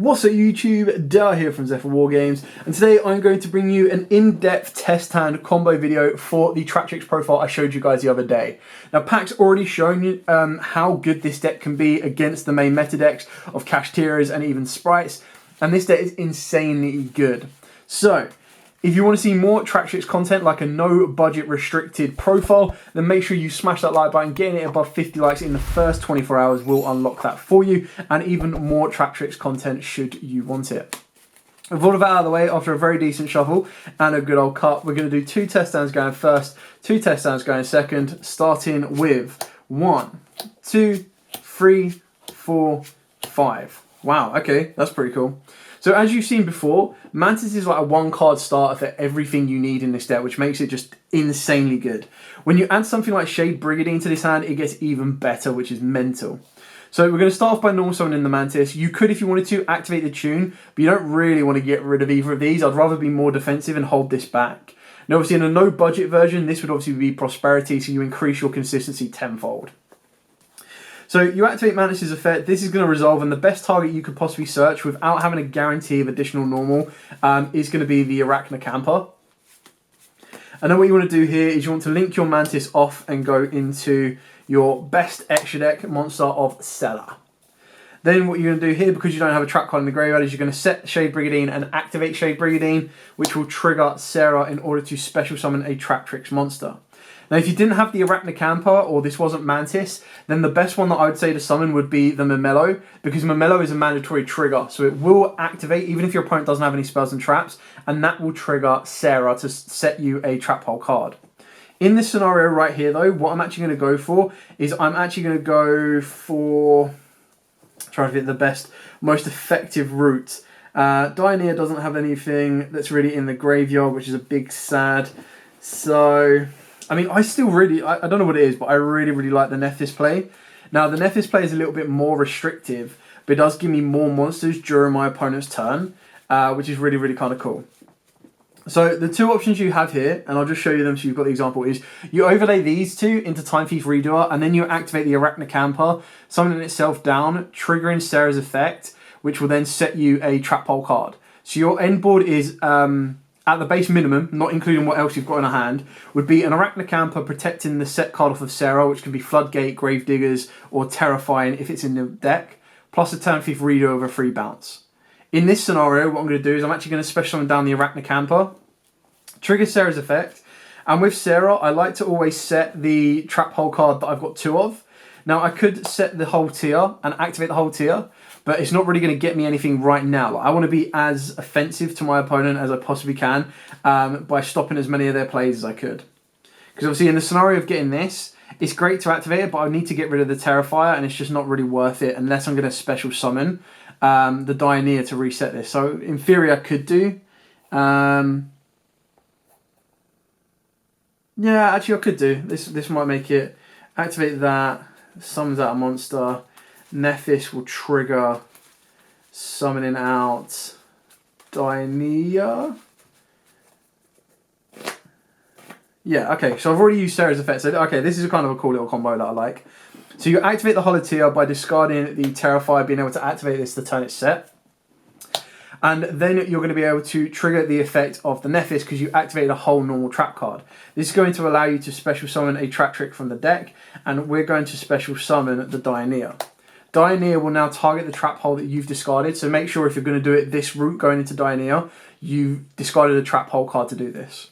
What's up YouTube, Dara here from Zephyr Wargames, and today I'm going to bring you an in-depth test hand combo video for the Traptrix profile I showed you guys the other day. Now Pac's already shown you how good this deck can be against the main meta decks of Kashtira's and even Sprites, and this deck is insanely good. So, if you want to see more Traptrix content like a no budget restricted profile, then make sure you smash that like button. Getting it above 50 likes in the first 24 hours will unlock that for you, and even more Traptrix content should you want it. With all of that out of the way, after a very decent shuffle and a good old cut, we're going to do 2 test downs going first, 2 test downs going second, starting with 1, 2, 3, 4, 5. Wow, okay, that's pretty cool. So as you've seen before, Mantis is like a 1-card starter for everything you need in this deck, which makes it just insanely good. When you add something like Shade Brigandine to this hand, it gets even better, which is mental. So we're going to start off by normal summoning the Mantis. You could, if you wanted to, activate the tune, but you don't really want to get rid of either of these. I'd rather be more defensive and hold this back. Now obviously in a no budget version, this would obviously be Prosperity, so you increase your consistency tenfold. So you activate Mantis' effect. This is going to resolve, and the best target you could possibly search without having a guarantee of additional normal is going to be the Arachna Camper. And then what you want to do here is you want to link your Mantis off and go into your best extra deck monster of Seller. Then what you're going to do here, because you don't have a trap card in the graveyard, is you're going to set Shade Brigandine and activate Shade Brigandine, which will trigger Sarah in order to special summon a Traptrix monster. Now, if you didn't have the Arachna Camper, or this wasn't Mantis, then the best one that I would say to summon would be the Momelo, because Momelo is a mandatory trigger, so it will activate even if your opponent doesn't have any spells and traps, and that will trigger Sarah to set you a trap hole card. In this scenario right here, though, what I'm actually going to go for is I'm actually going to go for trying to get the best, most effective route. Dioneer doesn't have anything that's really in the graveyard, which is a big sad. So, I mean, I still really, I don't know what it is, but I really like the Nephis play. Now, the Nephis play is a little bit more restrictive, but it does give me more monsters during my opponent's turn, which is really kind of cool. So the 2 options you have here, and I'll just show you them so you've got the example, is you overlay these 2 into Time Thief Redoer, and then you activate the Arachna Camper, summoning itself down, triggering Sarah's effect, which will then set you a trap hole card. So your end board is, at the base minimum, not including what else you've got in a hand, would be an Arachna Camper protecting the set card off of Sarah, which can be Floodgate, Gravediggers, or Terrifying if it's in the deck, plus a Time Thief Reader over 3 bounce. In this scenario, what I'm going to do is I'm actually going to special summon down the Arachna Camper, trigger Sarah's effect, and with Sarah, I like to always set the trap hole card that I've got 2 of. Now, I could set the whole tier and activate the whole tier, but it's not really going to get me anything right now. I want to be as offensive to my opponent as I possibly can by stopping as many of their plays as I could. Because obviously in the scenario of getting this, it's great to activate it, but I need to get rid of the Terrifier, and it's just not really worth it unless I'm going to special summon the Dioneer to reset this. So in theory I could do. Yeah, actually I could do. This might make it. Activate that, summons out a monster. Nephis will trigger summoning out Dioneer. Yeah, okay, so I've already used Sarah's effect. So, okay, this is kind of a cool little combo that I like. So you activate the Holotier by discarding the Terrifier, being able to activate this the turn it's set. And then you're going to be able to trigger the effect of the Nephis because you activated a whole normal trap card. This is going to allow you to special summon a Traptrix from the deck, and we're going to special summon the Dioneer. Dioneer will now target the trap hole that you've discarded, so make sure if you're going to do it this route going into Dioneer, you discarded a trap hole card to do this.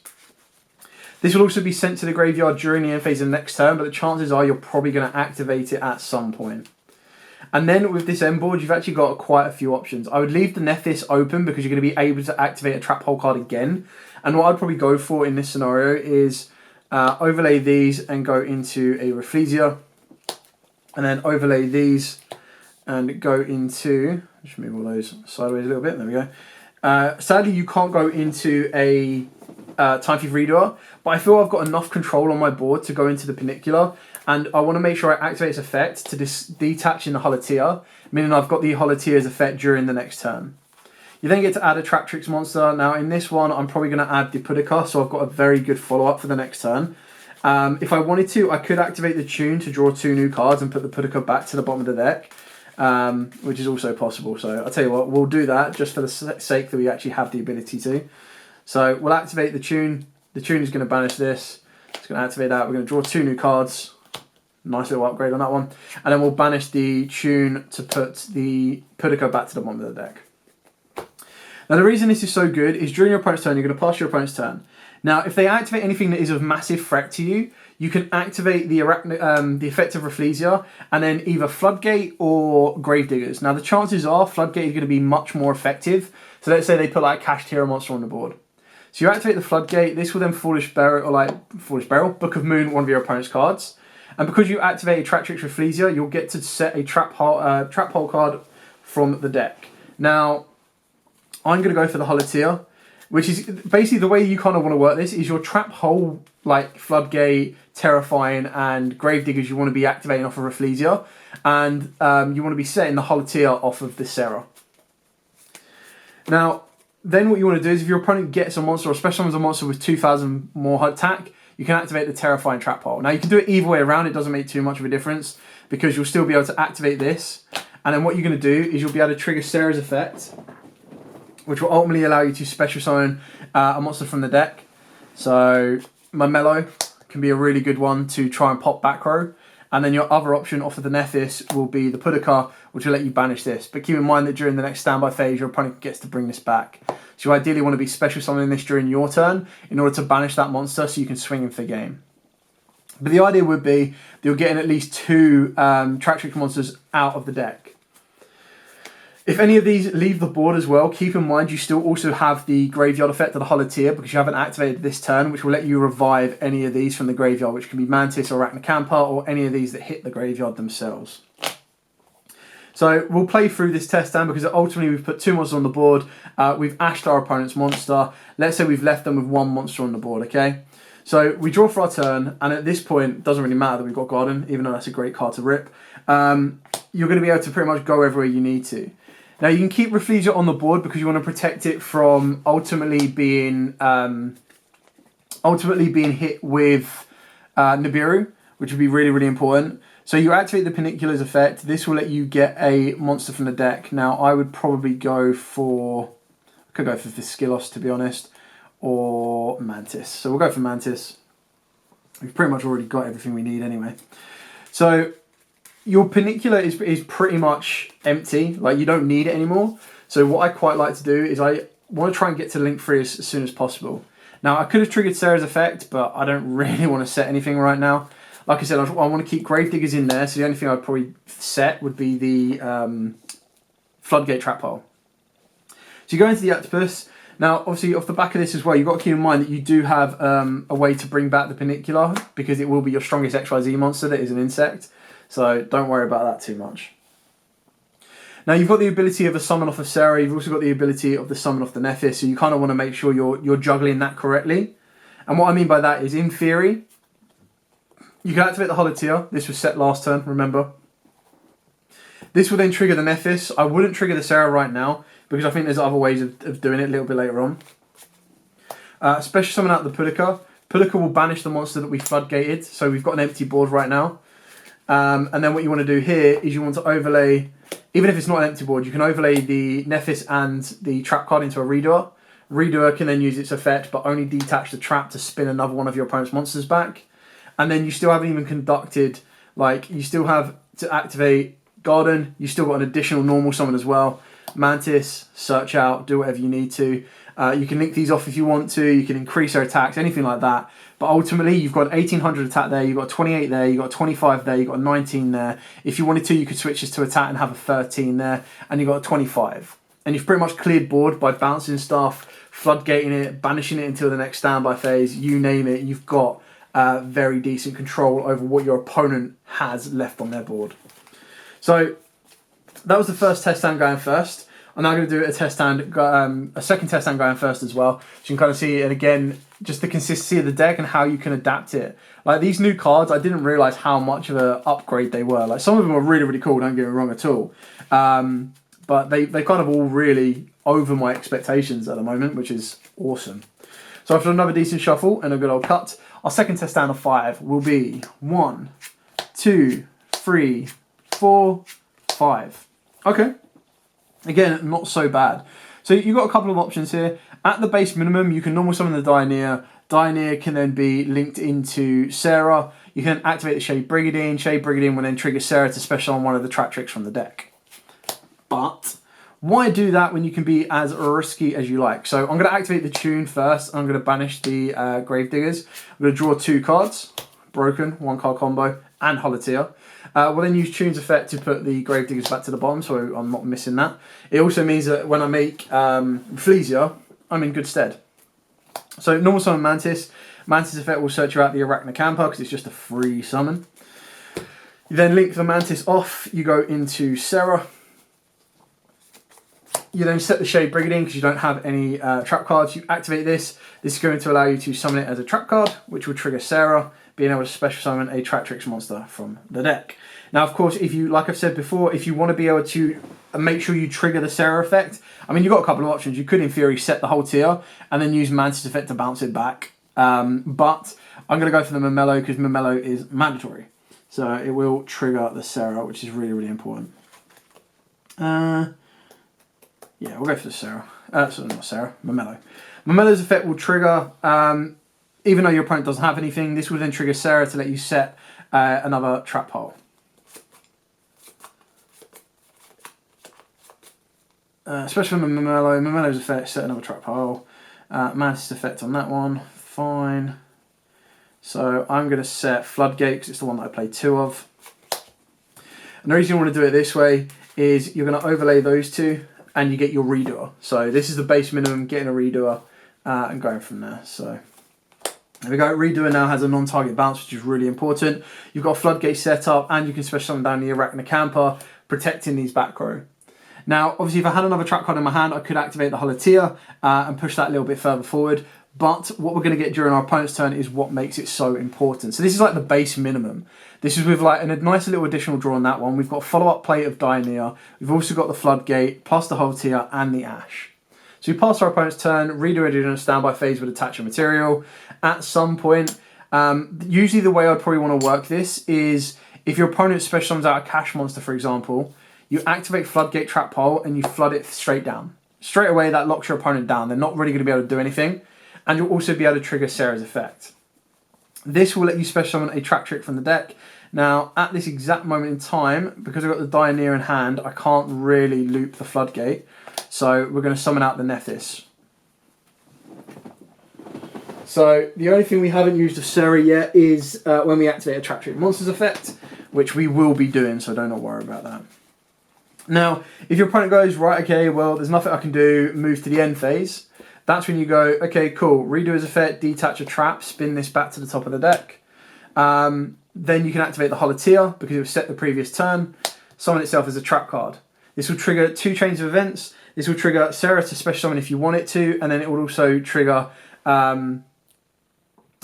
This will also be sent to the graveyard during the end phase of the next turn, but the chances are you're probably going to activate it at some point. And then with this end board, you've actually got quite a few options. I would leave the Nephis open because you're going to be able to activate a trap hole card again. And what I'd probably go for in this scenario is overlay these and go into a Rafflesia. And then overlay these and go into, just move all those sideways a little bit, there we go. Sadly, you can't go into a Time Thief Redoer, but I feel I've got enough control on my board to go into the Panicular, and I want to make sure I activate its effect to detach in the Holotier, meaning I've got the Holotier's effect during the next turn. You then get to add a Traptrix monster. Now in this one, I'm probably going to add the Pudica, so I've got a very good follow-up for the next turn. If I wanted to, I could activate the Tune to draw 2 new cards and put the Pudica back to the bottom of the deck. which is also possible. So I'll tell you what, we'll do that just for the sake that we actually have the ability to. So we'll activate the tune. The tune is going to banish this. It's going to activate that. We're going to draw 2 new cards. Nice little upgrade on that one. And then we'll banish the tune to put the Pudica back to the bottom of the deck. Now the reason this is so good is during your opponent's turn, you're going to pass your opponent's turn. Now if they activate anything that is of massive threat to you, you can activate the effect of Rafflesia and then either Floodgate or Gravediggers. Now the chances are Floodgate is going to be much more effective. So let's say they put like a Cashed Hero monster on the board. So you activate the Floodgate, this will then Foolish Barrel, Book of Moon, one of your opponent's cards. And because you activate a Traptrix Rafflesia, you'll get to set a trap hole card from the deck. Now, I'm going to go for the Holotier, which is basically the way you kind of want to work this is your trap hole, like Floodgate, Terrifying, and Gravediggers you want to be activating off of Rafflesia. And you want to be setting the Holotier off of the Serra. Now, then what you want to do is if your opponent gets a monster, or especially someone's a monster with 2,000 more attack, you can activate the Terrifying Trap Hole. Now you can do it either way around, it doesn't make too much of a difference because you'll still be able to activate this. And then what you're going to do is you'll be able to trigger Serra's effect, which will ultimately allow you to special summon a monster from the deck. So Marmello can be a really good one to try and pop back row. And then your other option off of the Nephis will be the Pudica, which will let you banish this. But keep in mind that during the next standby phase, your opponent gets to bring this back. So you ideally want to be special summoning this during your turn in order to banish that monster so you can swing him for game. But the idea would be that you're getting at least 2 Traptrix monsters out of the deck. If any of these leave the board as well, keep in mind you still also have the graveyard effect of the Holotier because you haven't activated this turn, which will let you revive any of these from the graveyard, which can be Mantis or Arachnocampa or any of these that hit the graveyard themselves. So we'll play through this test stand because ultimately we've put 2 monsters on the board. We've ashed our opponent's monster. Let's say we've left them with 1 monster on the board, okay? So we draw for our turn, and at this point, it doesn't really matter that we've got Garden, even though that's a great card to rip. You're going to be able to pretty much go everywhere you need to. Now you can keep Rafflesia on the board because you want to protect it from ultimately being hit with Nibiru, which would be really, really important. So you activate the Panicular's effect. This will let you get a monster from the deck. Now I would probably go for, I could go for Viscilos to be honest, or Mantis. So we'll go for Mantis. We've pretty much already got everything we need anyway. So your Panicular is pretty much empty. Like you don't need it anymore. So what I quite like to do is I want to try and get to link 3 as soon as possible. Now I could have triggered Serra's effect, but I don't really want to set anything right now. Like I said, I want to keep Gravediggers in there, so the only thing I'd probably set would be the Floodgate Trap Hole. So you go into the Octopus. Now, obviously, off the back of this as well, you've got to keep in mind that you do have a way to bring back the Panicular, because it will be your strongest XYZ monster that is an insect. So don't worry about that too much. Now, you've got the ability of a summon off of Serra. You've also got the ability of the summon off the Nephis, so you kind of want to make sure you're juggling that correctly. And what I mean by that is, in theory, you can activate the Holotier. This was set last turn, remember. This will then trigger the Nephis. I wouldn't trigger the Serra right now, because I think there's other ways of doing it a little bit later on. Special summon out the Pudica. Pudica will banish the monster that we floodgated, so we've got an empty board right now. And then what you want to do here is you want to overlay, even if it's not an empty board, you can overlay the Nephis and the trap card into a Redoer. Redoer can then use its effect, but only detach the trap to spin another one of your opponent's monsters back. And then you still haven't even conducted, like, you still have to activate Garden. You still got an additional normal summon as well. Mantis, Search Out, do whatever you need to. You can link these off if you want to. You can increase their attacks, anything like that. But ultimately, you've got 1800 attack there. You've got 28 there. You've got 25 there. You've got 19 there. If you wanted to, you could switch this to attack and have a 13 there. And you've got a 25. And you've pretty much cleared board by bouncing stuff, floodgating it, banishing it until the next standby phase. You name it. You've got very decent control over what your opponent has left on their board. So that was the first test stand going first. I'm now going to do a test stand, a second test stand going first as well. So you can kind of see it again, just the consistency of the deck and how you can adapt it. Like these new cards, I didn't realise how much of an upgrade they were. Like some of them are really, really cool, don't get me wrong at all. But they kind of all really over my expectations at the moment, which is awesome. So after another decent shuffle and a good old cut, our second test stand of 5 will be 1, 2, 3, 4, 5. Okay. Again, not so bad. So you've got a couple of options here. At the base minimum, you can normal summon the Dioneer. Dioneer can then be linked into Sarah. You can activate the Shade Brigandine. Shade Brigandine will then trigger Sarah to special on one of the Traptrix from the deck. But why do that when you can be as risky as you like? So I'm going to activate the Tune first. I'm going to banish the Gravediggers. I'm going to draw 2 cards. Broken, 1 card combo, and Holotear. We'll then use Tune's effect to put the Gravediggers back to the bottom, so I'm not missing that. It also means that when I make Flesia, I'm in good stead. So normal summon Mantis. Mantis effect will search you out the Arachnocampa because it's just a free summon. You then link the Mantis off. You go into Sarah. You then set the Shade Brigandine because you don't have any trap cards. You activate this. This is going to allow you to summon it as a trap card, which will trigger Sarah, being able to special summon a Traptrix monster from the deck. Now, of course, if you, like I've said before, if you want to be able to make sure you trigger the Sarah effect, I mean, you've got a couple of options. You could, in theory, set the whole tier and then use Mantis effect to bounce it back. But I'm going to go for the Momelo because Momelo is mandatory. So it will trigger the Sarah, which is really, really important. Yeah, we'll go for the Sarah. Sorry, not Sarah, Momelo. Momelo's effect will trigger, even though your opponent doesn't have anything, this will then trigger Sarah to let you set another trap hole. Especially from Momelo. Momelo's effect, set another trap hole. Mantis effect on that one, fine. So I'm going to set Floodgate because it's the one that I played 2 of. And the reason you want to do it this way is you're going to overlay those 2 and you get your redoer. So this is the base minimum, getting a redoer and going from there. So there we go. Redoer now has a non-target bounce, which is really important. You've got a Floodgate set up and you can special summon down the Arachnocampa, protecting these back row. Now, obviously, if I had another trap card in my hand, I could activate the Holotear and push that a little bit further forward. But what we're going to get during our opponent's turn is what makes it so important. So this is like the base minimum. This is with like a nice little additional draw on that one. We've got a follow-up plate of Dioneer. We've also got the Floodgate, plus the Holotear and the Ash. So we pass our opponent's turn, redo it in a standby phase with attach a material. At some point, usually the way I'd probably want to work this is if your opponent special summons out a cash monster, for example, you activate Floodgate Trap Hole and you flood it straight down. Straight away, that locks your opponent down. They're not really going to be able to do anything. And you'll also be able to trigger Sarah's effect. This will let you special summon a Traptrix from the deck. Now, at this exact moment in time, because I've got the Dioneer in hand, I can't really loop the Floodgate. So we're going to summon out the Nephis. So the only thing we haven't used of Sarah yet is when we activate a Traptrix Monsters effect, which we will be doing, so don't worry about that. Now, if your opponent goes, right, okay, well, there's nothing I can do, move to the end phase, that's when you go, okay, cool, redo his effect, detach a trap, spin this back to the top of the deck. Then you can activate the Holotear because it was set the previous turn, summon itself as a trap card. This will trigger 2 chains of events. This will trigger Sarah to special summon if you want it to, and then it will also trigger, it'll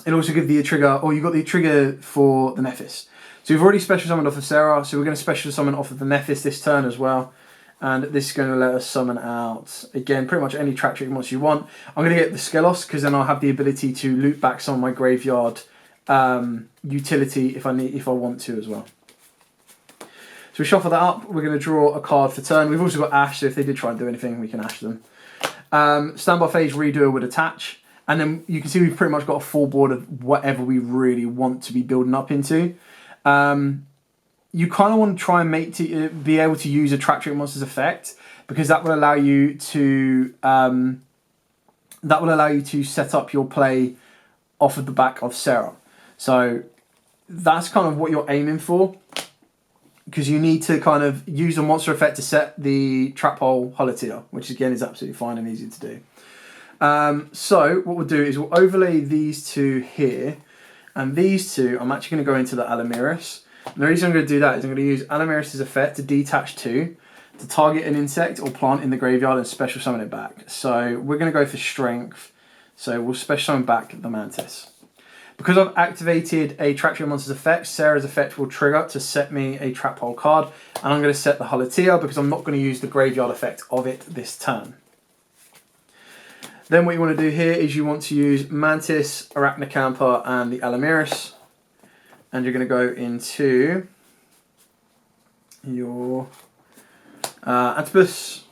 also give the trigger, or you've got the trigger for the Nephis. So we've already special summoned off of Sarah, so we're going to special summon off of the Nephis this turn as well. And this is going to let us summon out, again, pretty much any Traptrix monster you want. I'm going to get the Skelos, because then I'll have the ability to loop back some of my graveyard utility if I want to as well. So we shuffle that up, we're going to draw a card for turn. We've also got Ash, so if they did try and do anything, we can Ash them. Standby phase redoer would attach. And then you can see we've pretty much got a full board of whatever we really want to be building up into. You kind of want to try and be able to use a Traptrix Monsters effect because that will allow you to set up your play off of the back of Sarah. So that's kind of what you're aiming for because you need to kind of use a monster effect to set the trap hole Holotear, which again is absolutely fine and easy to do. So what we'll do is we'll overlay these 2 here, and these 2 I'm actually going to go into the Alamiris. And the reason I'm going to do that is I'm going to use Alamiris' effect to detach 2, to target an insect or plant in the graveyard and special summon it back. So we're going to go for strength. So we'll special summon back the Mantis. Because I've activated a Traptrix Monsters effect, Sarah's effect will trigger to set me a trap hole card. And I'm going to set the Holotear because I'm not going to use the graveyard effect of it this turn. Then what you want to do here is you want to use Mantis, Arachnocampa and the Alamiris. And you're going to go into your Octopus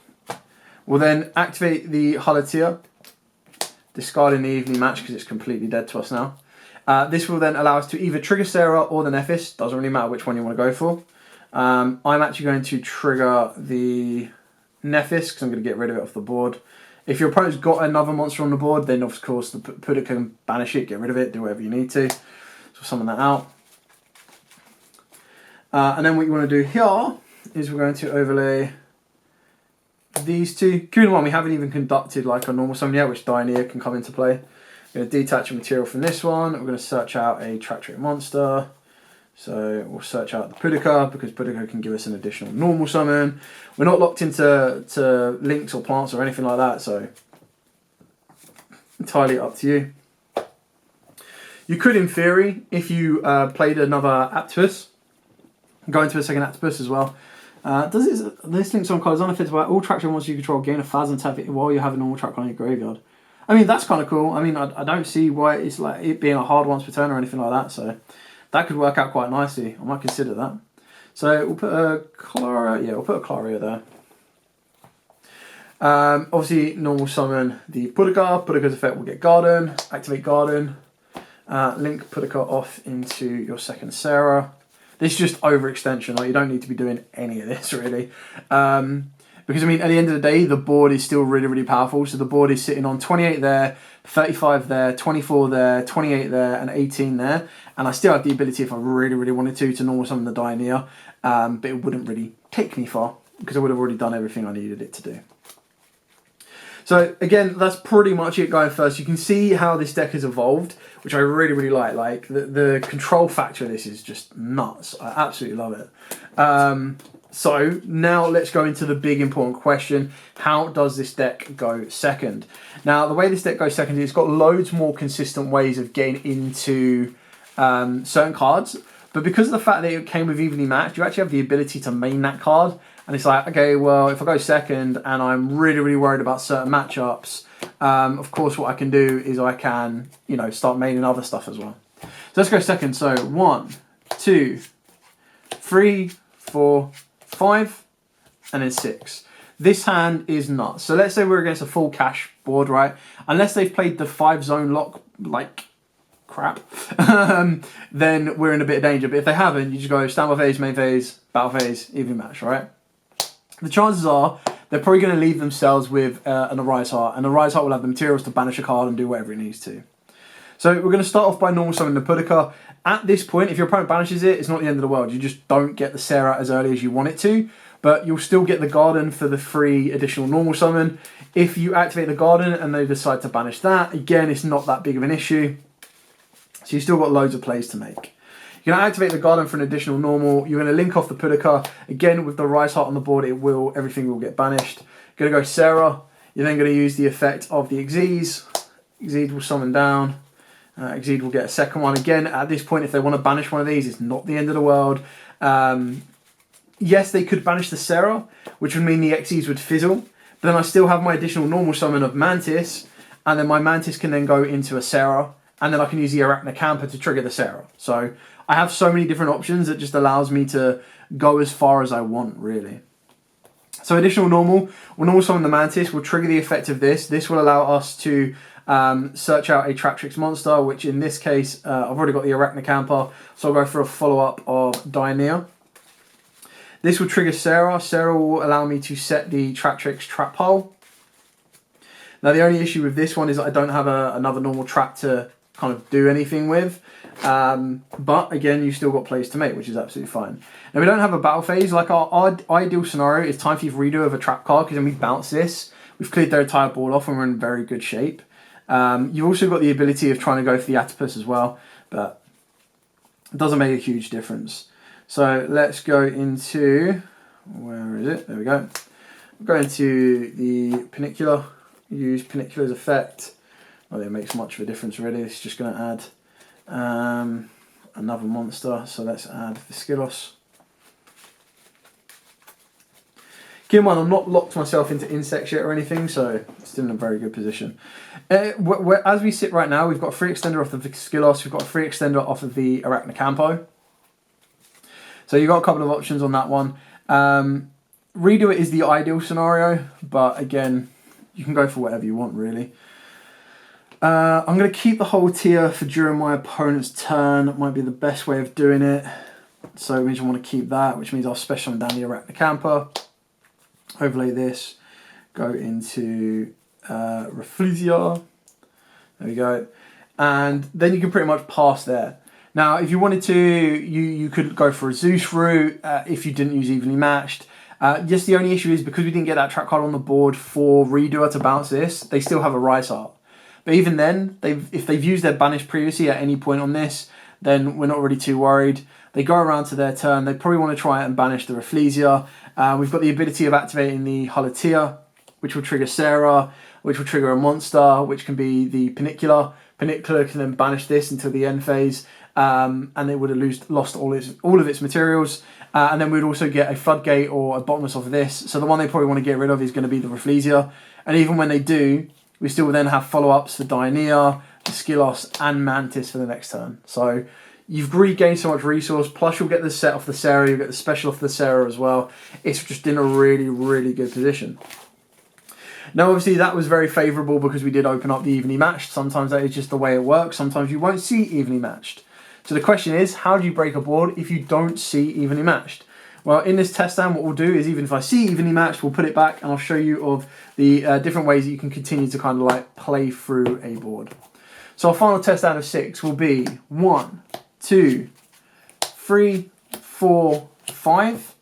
will then activate the Halatia, discarding the evening match because it's completely dead to us now. This will then allow us to either trigger Sarah or the Nephis. Doesn't really matter which one you want to go for. I'm actually going to trigger the Nephis because I'm going to get rid of it off the board. If your opponent's got another monster on the board, then of course the Puda can banish it, get rid of it, do whatever you need to. So summon that out. And then what you want to do here is we're going to overlay these two. Keep in mind we haven't even conducted like a normal summon yet, which Dianea can come into play. We're going to detach a material from this one. We're going to search out a Traptrix monster. So we'll search out the Pudica because Pudica can give us an additional normal summon. We're not locked into links or plants or anything like that, so entirely up to you. You could, in theory, if you played another Octopus, go into a second Octopus as well. This links on cards on if it's about all Traptrix monsters you control gain a 1,000 tap it while you have a normal track on your graveyard. I mean, that's kind of cool. I mean, I don't see why it's like it being a hard once per turn or anything like that, so that could work out quite nicely. I might consider that. So we'll put a Clara, yeah, we'll put a Claria there. Obviously, normal summon the Pudica. Pudica's effect will get Garden, activate Garden, link Pudica off into your second Sarah. This is just overextension, like you don't need to be doing any of this really. Because I mean, at the end of the day, the board is still really, really powerful. So the board is sitting on 28 there, 35 there, 24 there, 28 there, and 18 there. And I still have the ability, if I really, really wanted to normal summon the Dianea. But it wouldn't really take me far because I would have already done everything I needed it to do. So again, that's pretty much it going first. You can see how this deck has evolved, which I really, really like. Like the control factor of this is just nuts. I absolutely love it. So now let's go into the big important question. How does this deck go second? Now, the way this deck goes second is it's got loads more consistent ways of getting into certain cards. But because of the fact that it came with evenly matched, you actually have the ability to main that card. And it's like, okay, well, if I go second and I'm really, really worried about certain matchups, of course, what I can do is I can, you know, start maining other stuff as well. So let's go second. So 1, 2, 3, 4, 5, and then 6. This hand is nuts. So let's say we're against a full cash board, right? Unless they've played the 5-zone lock like crap, then we're in a bit of danger. But if they haven't, you just go standby phase, main phase, battle phase, even match, right? The chances are they're probably going to leave themselves with an Arise Heart, and Arise Heart will have the materials to banish a card and do whatever it needs to. So we're going to start off by normal summoning the Pudica. At this point, if your opponent banishes it, it's not the end of the world. You just don't get the Sarah as early as you want it to, but you'll still get the Garden for the free additional normal summon. If you activate the Garden and they decide to banish that, again, it's not that big of an issue. So you've still got loads of plays to make. You're going to activate the Garden for an additional normal. You're going to link off the Pudica. Again, with the Rise Heart on the board, everything will get banished. You're going to go Sarah. You're then going to use the effect of the Xyz. Xyz will summon down. Xyz will get a second one. Again, at this point, if they want to banish one of these, it's not the end of the world. Yes, they could banish the Sarah, which would mean the Xyz would fizzle. But then I still have my additional normal summon of Mantis. And then my Mantis can then go into a Sarah. And then I can use the Arachnocampa to trigger the Sarah. So I have so many different options that just allows me to go as far as I want, really. So additional normal, we'll normal summon the Mantis, we'll trigger the effect of this. This will allow us to search out a Traptrix monster, which in this case, I've already got the Arachnocampa, so I'll go for a follow-up of Dianea. This will trigger Sarah. Sarah will allow me to set the Traptrix trap hole. Now the only issue with this one is that I don't have another normal trap to kind of do anything with. But again, you've still got plays to make, which is absolutely fine. Now we don't have a battle phase. Like our ideal scenario is time for you to redo of a trap card, because then we bounce this. We've cleared their entire board off and we're in very good shape. You've also got the ability of trying to go for the Octopus as well, but it doesn't make a huge difference. So let's go into, where is it? There we go. We'll go into the Panicular. Use Panicula's effect. Not that it makes much of a difference really. It's just going to add another monster. So let's add Viscilos. Keep in mind, I'm not locked myself into insects yet or anything, so it's still in a very good position. As we sit right now, we've got a free extender off the Viscilos. We've got a free extender off of the Arachnocampa. So you've got a couple of options on that one. redo it is the ideal scenario, but again, you can go for whatever you want, really. I'm going to keep the whole tier for during my opponent's turn. It might be the best way of doing it. So it means I want to keep that, which means I'll special summon down the Arachnocampa. Overlay this. Go into Yugioh. There we go. And then you can pretty much pass there. Now, if you wanted to, you could go for a Zeus route if you didn't use evenly matched. Yes, the only issue is because we didn't get that trap card on the board for Redoer to bounce this, they still have a Rise Art. But even then, if they've used their banish previously at any point on this, then we're not really too worried. They go around to their turn. They probably want to try and banish the Rafflesia. We've got the ability of activating the Halatia, which will trigger Sarah, which will trigger a monster, which can be the Panicula. Panicula can then banish this until the end phase, and it would have lost all of its materials. And then we'd also get a Floodgate or a Bottomless off of this. So the one they probably want to get rid of is going to be the Rafflesia. And even when they do, we still then have follow-ups for Dionea, the Skillos, and Mantis for the next turn. So you've regained so much resource, plus you'll get the set off the Sarah, you'll get the special off the Sarah as well. It's just in a really, really good position. Now, obviously, that was very favourable because we did open up the evenly matched. Sometimes that is just the way it works. Sometimes you won't see evenly matched. So the question is, how do you break a board if you don't see evenly matched? Well, in this test stand, what we'll do is even if I see evenly matched, we'll put it back and I'll show you of the different ways that you can continue to kind of like play through a board. So our final test stand of 6 will be 1, 2, 3, 4, 5.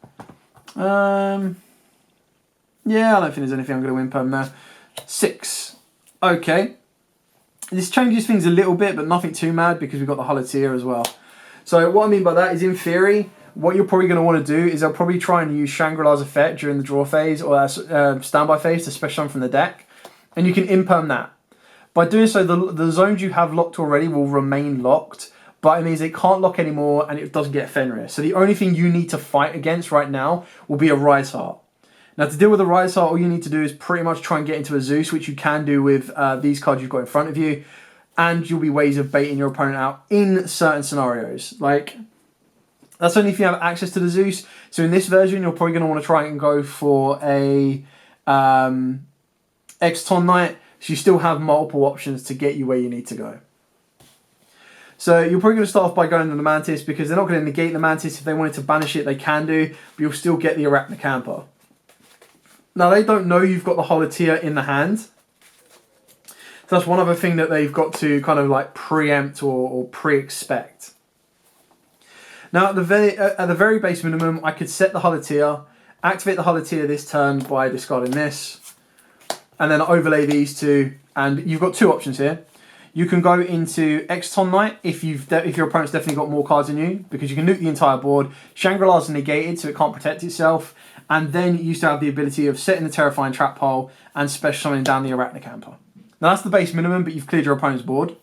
Yeah, I don't think there's anything I'm going to win perm there. 6. Okay. This changes things a little bit, but nothing too mad because we've got the Halatia as well. So what I mean by that is, in theory, what you're probably going to want to do is they'll probably try and use Shangri-La's effect during the draw phase or standby phase to special summon from the deck. And you can imperm that. By doing so, the zones you have locked already will remain locked, but it means it can't lock anymore and it doesn't get Fenrir. So the only thing you need to fight against right now will be a Rise Heart. Now, to deal with the Rise Heart, all you need to do is pretty much try and get into a Zeus, which you can do with these cards you've got in front of you, and you'll be ways of baiting your opponent out in certain scenarios. Like, that's only if you have access to the Zeus. So in this version, you're probably going to want to try and go for a Exton Knight, so you still have multiple options to get you where you need to go. So you're probably going to start off by going to the Mantis, because they're not going to negate the Mantis. If they wanted to banish it, they can do, but you'll still get the Arachnocampa. Now, they don't know you've got the Halatia in the hand. So that's one other thing that they've got to kind of like preempt or pre-expect. Now, at the very base minimum, I could set the Halatia, activate the Halatia this turn by discarding this, and then overlay these two. And you've got two options here. You can go into Exton Knight if your opponent's definitely got more cards than you, because you can nuke the entire board. Shangri-La's negated, so it can't protect itself. And then you still have the ability of setting the Terrifying Trap Pole and special summoning down the Arachnocampa. Now, that's the base minimum, but you've cleared your opponent's board.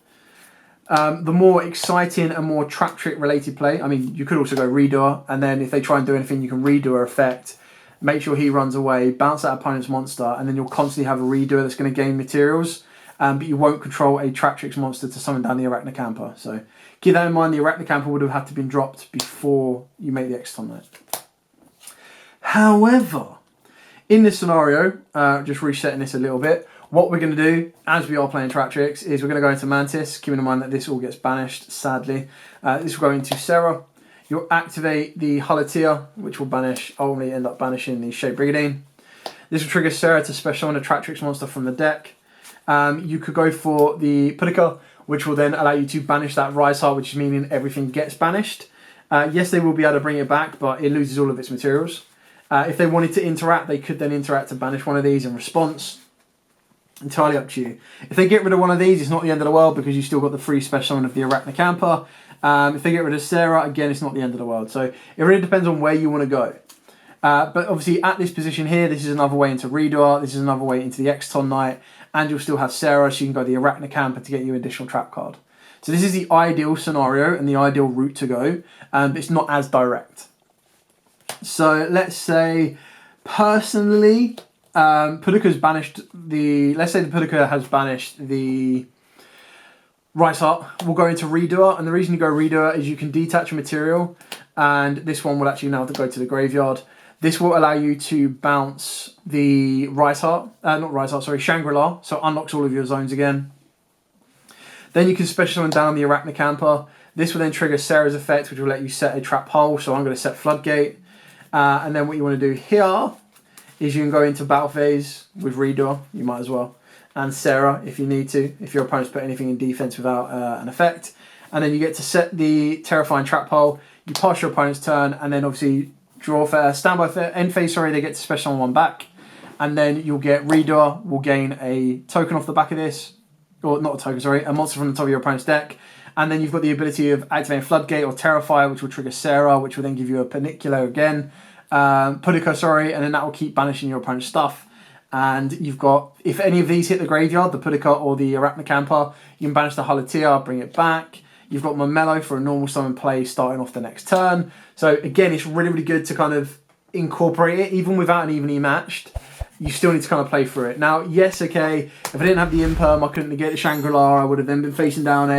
The more exciting and more Traptrix related play, I mean, you could also go Redoer, and then if they try and do anything, you can Redoer effect, make sure he runs away, bounce that opponent's monster, and then you'll constantly have a Redoer that's going to gain materials, but you won't control a Traptrix monster to summon down the Arachnocampa. So keep that in mind, the Arachnocampa would have had to been dropped before you make the Exton Knight. However, in this scenario, just resetting this a little bit, what we're going to do, as we are playing Traptrix, is we're going to go into Mantis, keeping in mind that this all gets banished, sadly. This will go into Sarah. You'll activate the Halatia, which will banish, ultimately end up banishing the Shape Brigadine. This will trigger Sarah to special summon a Traptrix monster from the deck. You could go for the Pudica, which will then allow you to banish that Rise Heart, which is meaning everything gets banished. Yes, they will be able to bring it back, but it loses all of its materials. If they wanted to interact, they could then interact to banish one of these in response. Entirely up to you. If they get rid of one of these, it's not the end of the world because you still got the free special summon of the Arachnocampa. If they get rid of Sarah, again, it's not the end of the world. So it really depends on where you want to go. But obviously at this position here, this is another way into Redoer, this is another way into the Exton Knight, and you'll still have Sarah, so you can go the Arachnocampa to get you an additional trap card. So this is the ideal scenario and the ideal route to go, but it's not as direct. So let's say, personally, Pudica's banished the... Let's say the Pudica has banished the Rise Heart. We'll go into Redoer, and the reason you go Redoer is you can detach a material, and this one will actually now have to go to the graveyard. This will allow you to bounce the Shangri-La, so unlocks all of your zones again. Then you can special summon down the Arachne Camper. This will then trigger Sarah's effect, which will let you set a trap hole. So I'm going to set Floodgate. And then what you want to do here is you can go into battle phase with Yugioh, you might as well, and Sarah if you need to, if your opponent's put anything in defense without an effect. And then you get to set the Terrifying Trap Hole, you pass your opponent's turn, and then obviously draw for standby for end phase, they get to special on one back. And then you'll get Yugioh will gain a token off the back of this, or not a token, a monster from the top of your opponent's deck. And then you've got the ability of activating Floodgate or Terrifier, which will trigger Sarah, which will then give you a Panicular again. Pudica, and then that will keep banishing your opponent's stuff. And you've got, if any of these hit the graveyard, the Pudica or the Arachne Camper, you can banish the Halatia, bring it back. You've got Momelo for a normal summon play starting off the next turn. So again, it's really, really good to kind of incorporate it, even without an evenly matched. You still need to kind of play through it. Now, yes, okay, if I didn't have the Imperm, I couldn't negate the Shangri-La, I would have then been facing down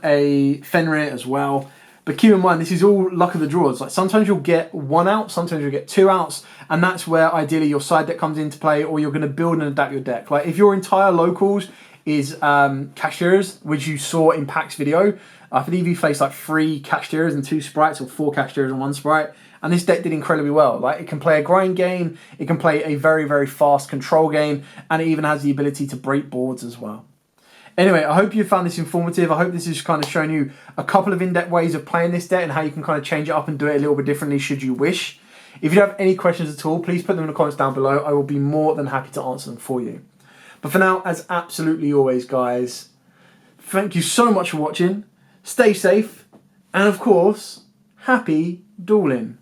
a Fenrir as well. But keep in mind, this is all luck of the draws. Like sometimes you'll get one out, sometimes you'll get two outs, and that's where ideally your side deck comes into play, or you're going to build and adapt your deck. Like if your entire locals is Cashiers, which you saw in Pack's video, I believe you faced like 3 Cashiers and 2 sprites, or 4 Cashiers and 1 sprite. And this deck did incredibly well. Like it can play a grind game, it can play a very, very fast control game, and it even has the ability to break boards as well. Anyway, I hope you found this informative. I hope this has kind of shown you a couple of in-depth ways of playing this deck and how you can kind of change it up and do it a little bit differently should you wish. If you have any questions at all, please put them in the comments down below. I will be more than happy to answer them for you. But for now, as absolutely always, guys, thank you so much for watching. Stay safe, and of course, happy dueling.